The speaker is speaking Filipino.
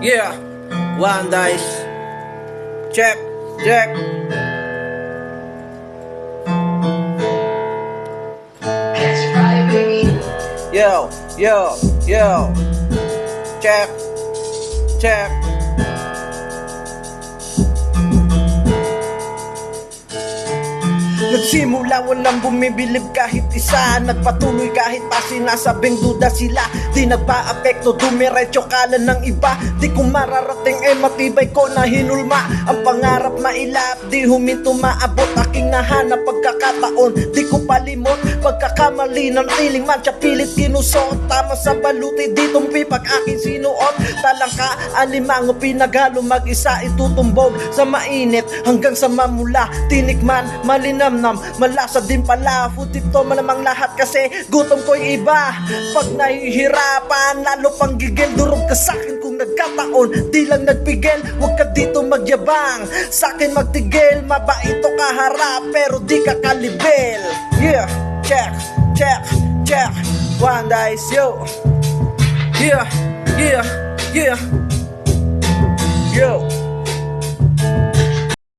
Yeah, one dice. Check, check. Yo, yo, yo. Check, check. Nagsimula walang bumibilib kahit isa, nagpatuloy kahit pa sinasabing duda sila. Di nagpa-apekto, dumiretso kala ng iba. Di ko mararating matibay ko na hinulma. Ang pangarap mailap, di huminto maabot. Aking nahanap pagkakataon, di ko palimot. Pagkakamali ng tiling mancha, pilit kinusot. Tama sa baluti, di tumpi pag aking sinuot. Talangka, alimango, pinaghalo, mag-isa itutumbog sa mainit hanggang sa mamula. Tinikman, malinamnam, malasa din pala. Food to malamang lahat kasi gutom ko'y iba. Pag nahihirapan, lalo pang gigil. Durog ka sa'kin kung nagkataon, di lang nagpigil. Huwag ka dito magyabang, sa'kin magtigil. Mabait o kaharap, pero di ka kalibel. Yeah, check, check, check. One dice, yo. Yeah, yeah, yeah. Yo.